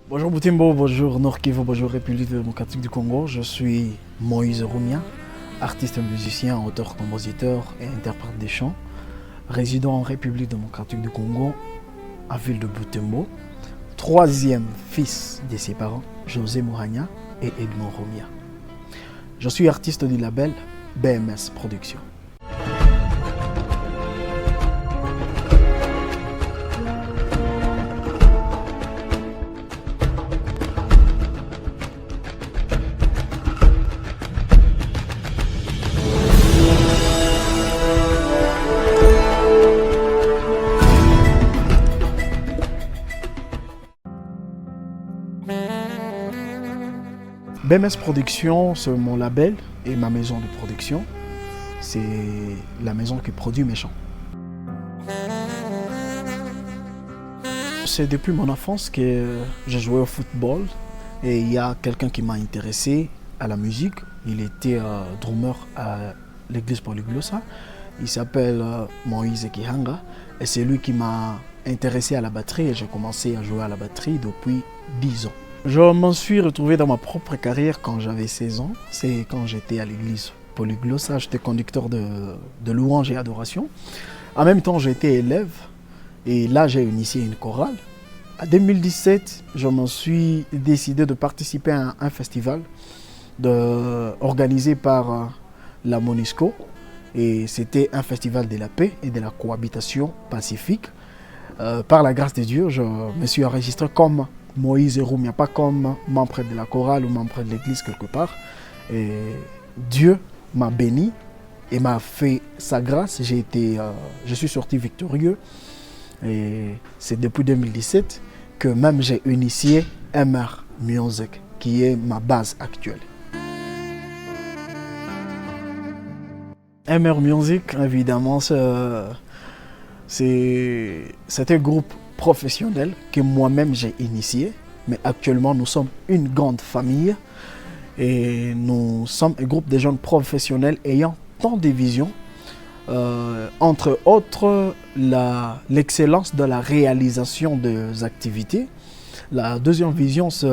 Bonjour Boutimbo, bonjour Nord Kivu, bonjour République démocratique du Congo. Je suis Moïse Roumia, artiste musicien, auteur, compositeur et interprète des chants, résident en République démocratique du Congo, à ville de Boutimbo, troisième fils de ses parents, José Mouragna et Edmond Roumia. Je suis artiste du label BMS Productions. BMS Productions, c'est mon label et ma maison de production. C'est la maison qui produit mes chants. C'est depuis mon enfance que j'ai joué au football et il y a quelqu'un qui m'a intéressé à la musique. Il était drummer à l'église Polyglossa. Il s'appelle Moïse Kihanga et c'est lui qui m'a intéressé à la batterie et j'ai commencé à jouer à la batterie depuis 10 ans. Je m'en suis retrouvé dans ma propre carrière quand j'avais 16 ans. C'est quand j'étais à l'église Polyglossa, j'étais conducteur de louanges et adoration. En même temps, j'étais élève et là, j'ai initié une chorale. En 2017, je me suis décidé de participer à un festival organisé par la MONUSCO. Et c'était un festival de la paix et de la cohabitation pacifique. Par la grâce de Dieu, je me suis enregistré comme Moïse Roumia, pas comme membre de la chorale ou membre de l'église quelque part. Et Dieu m'a béni et m'a fait sa grâce. Je suis sorti victorieux. Et c'est depuis 2017 que même j'ai initié MR Music, qui est ma base actuelle. MR Music, évidemment, c'est un groupe professionnel que moi-même j'ai initié, mais actuellement nous sommes une grande famille et nous sommes un groupe de jeunes professionnels ayant tant de visions, entre autres l'excellence de la réalisation des activités. La deuxième vision, c'est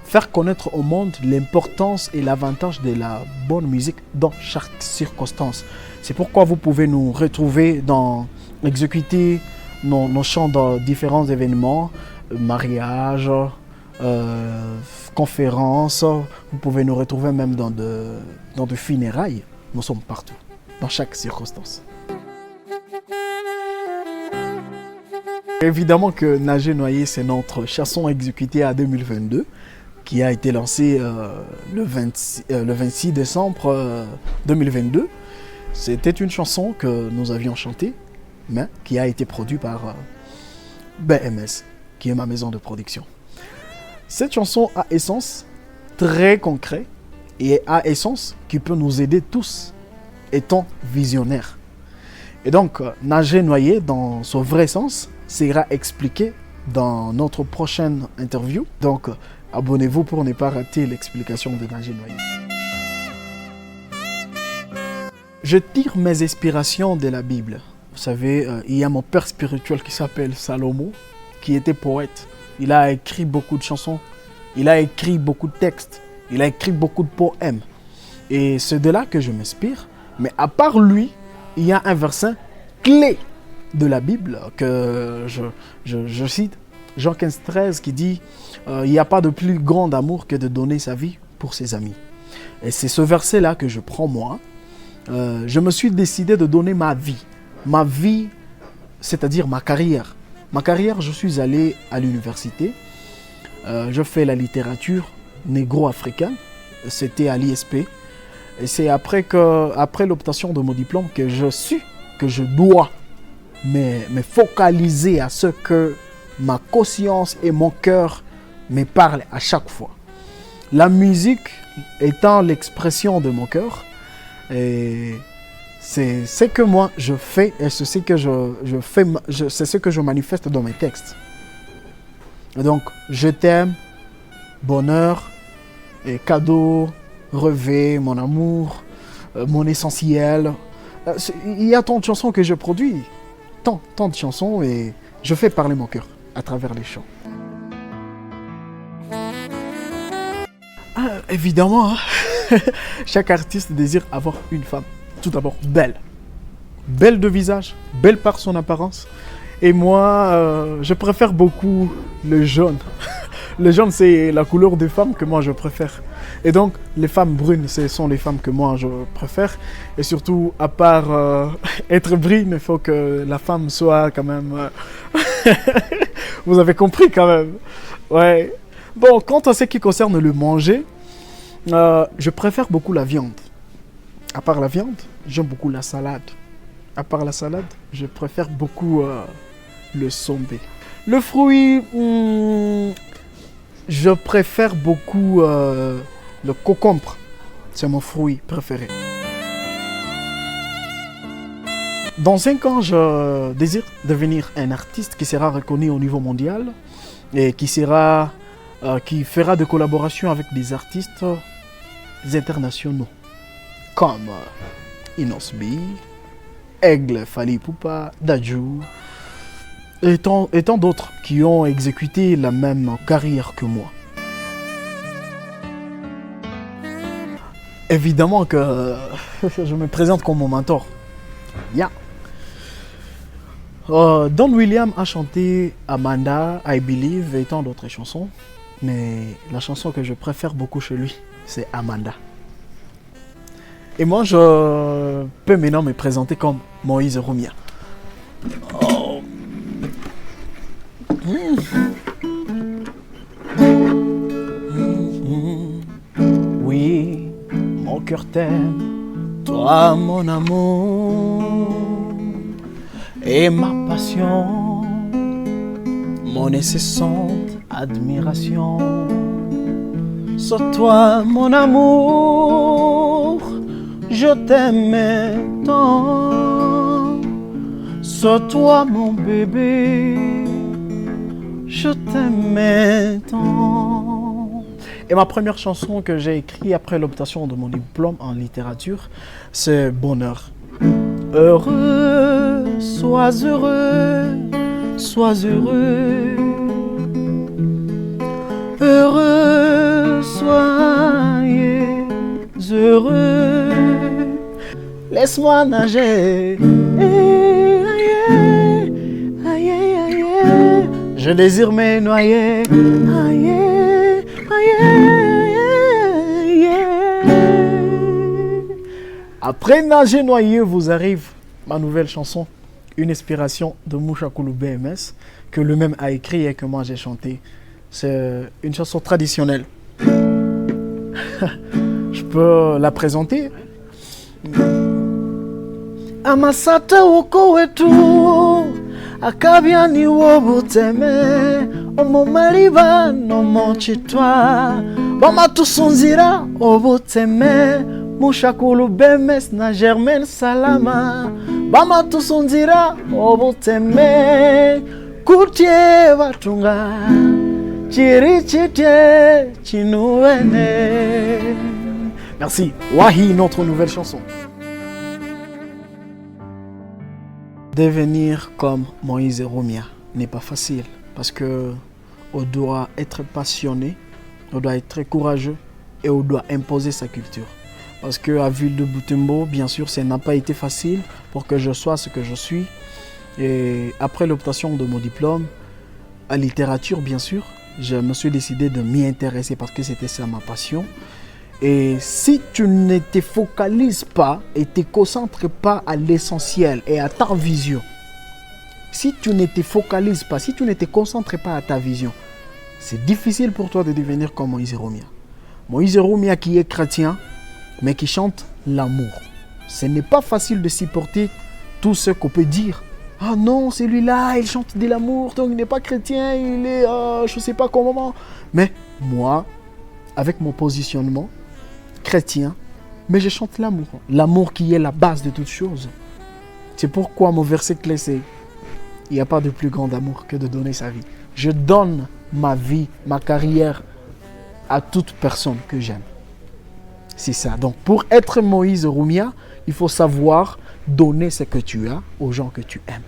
faire connaître au monde l'importance et l'avantage de la bonne musique dans chaque circonstance. C'est pourquoi vous pouvez nous retrouver exécuter nos chants dans différents événements, mariages, conférences. Vous pouvez nous retrouver même dans de funérailles. Nous sommes partout, dans chaque circonstance. Évidemment que Nager Noyé, c'est notre chanson exécutée à 2022, qui a été lancée le 26 décembre 2022. C'était une chanson que nous avions chantée, mais qui a été produit par BMS, qui est ma maison de production. Cette chanson a essence très concret et a essence qui peut nous aider tous, étant visionnaires. Et donc, Nager Noyé, dans son vrai sens, sera expliqué dans notre prochaine interview. Donc, abonnez-vous pour ne pas rater l'explication de Nager Noyé. Je tire mes inspirations de la Bible. Vous savez, il y a mon père spirituel qui s'appelle Salomon, qui était poète. Il a écrit beaucoup de chansons, il a écrit beaucoup de textes, il a écrit beaucoup de poèmes. Et c'est de là que je m'inspire. Mais à part lui, il y a un verset clé de la Bible que je cite, Jean 15, 13, qui dit il n'y a pas de plus grand amour que de donner sa vie pour ses amis. Et c'est ce verset-là que je prends moi. Je me suis décidé de donner ma vie. Ma vie, c'est-à-dire ma carrière. Ma carrière, je suis allé à l'université. Je fais la littérature négro-africaine. C'était à l'ISP. Et c'est après l'obtention de mon diplôme que je suis que je dois me focaliser à ce que ma conscience et mon cœur me parlent à chaque fois. La musique étant l'expression de mon cœur, et c'est ce que moi je fais et c'est ce que c'est ce que je manifeste dans mes textes. Et donc, je t'aime, bonheur, et cadeau, rêver, mon amour, mon essentiel. Il y a tant de chansons que je produis, tant de chansons, et je fais parler mon cœur à travers les chants. Évidemment, hein. Chaque artiste désire avoir une femme, tout d'abord belle. Belle de visage, belle par son apparence. Et moi, je préfère beaucoup le jaune. Le jaune, c'est la couleur des femmes que moi je préfère. Et donc, les femmes brunes, ce sont les femmes que moi je préfère. Et surtout, à part être brune, il faut que la femme soit quand même... Vous avez compris quand même. Ouais. Bon, quant à ce qui concerne le manger, je préfère beaucoup la viande. À part la viande, j'aime beaucoup la salade. À part la salade, je préfère beaucoup le sombé. Le fruit, je préfère beaucoup le concombre. C'est mon fruit préféré. Dans 5 ans, je désire devenir un artiste qui sera reconnu au niveau mondial et qui fera des collaborations avec des artistes internationaux comme Inosbi, Aigle, Fally Ipupa, Dadju et tant d'autres qui ont exécuté la même carrière que moi. Évidemment que je me présente comme mon mentor. Yeah. Don William a chanté Amanda, I Believe et tant d'autres chansons. Mais la chanson que je préfère beaucoup chez lui, c'est Amanda. Et moi, je peux maintenant me présenter comme Moïse Rumia. Oh. Oui, mon cœur t'aime, toi mon amour, et ma passion, mon incessante admiration. Sur toi mon amour, je t'aime tant. Sur toi mon bébé, je t'aime tant. Et ma première chanson que j'ai écrite après l'obtention de mon diplôme en littérature, c'est Bonheur. Heureux, sois heureux, sois heureux. Heureux, soyez heureux. Laisse-moi nager. Aïe, aïe, aïe. Je désire me noyer. Aïe, aïe. Après nager noyer, vous arrive ma nouvelle chanson, une inspiration de Mouchakoulou BMS, que lui-même a écrit et que moi j'ai chanté. C'est une chanson traditionnelle. Je peux la présenter. Amasata woko wetu akabyani wobuteme omomaliba nomochitwa bamatusunzira obuteme Mouchakoulou BMS na Germaine Salama bamatusunzira obuteme kutie batunga chirichite chinuene. Merci. Wahi, notre nouvelle chanson. Devenir comme Moïse Rumia n'est pas facile parce que on doit être passionné, on doit être très courageux et on doit imposer sa culture. Parce qu'à Ville de Butembo, bien sûr, ça n'a pas été facile pour que je sois ce que je suis. Et après l'obtention de mon diplôme, à littérature, bien sûr, je me suis décidé de m'y intéresser parce que c'était ça ma passion. Et si tu ne te focalises pas et ne te concentres pas à l'essentiel et à ta vision, si tu ne te focalises pas, si tu ne te concentres pas à ta vision, c'est difficile pour toi de devenir comme Moïse Rumia. Moïse Rumia qui est chrétien, mais qui chante l'amour. Ce n'est pas facile de supporter tout ce qu'on peut dire. Ah non, celui-là, il chante de l'amour, donc il n'est pas chrétien, il est, je ne sais pas comment. Mais moi, avec mon positionnement chrétien, mais je chante l'amour. L'amour qui est la base de toutes choses. C'est pourquoi mon verset clé, c'est il n'y a pas de plus grand amour que de donner sa vie. Je donne ma vie, ma carrière à toute personne que j'aime. C'est ça. Donc, pour être Moïse Rumia, il faut savoir donner ce que tu as aux gens que tu aimes.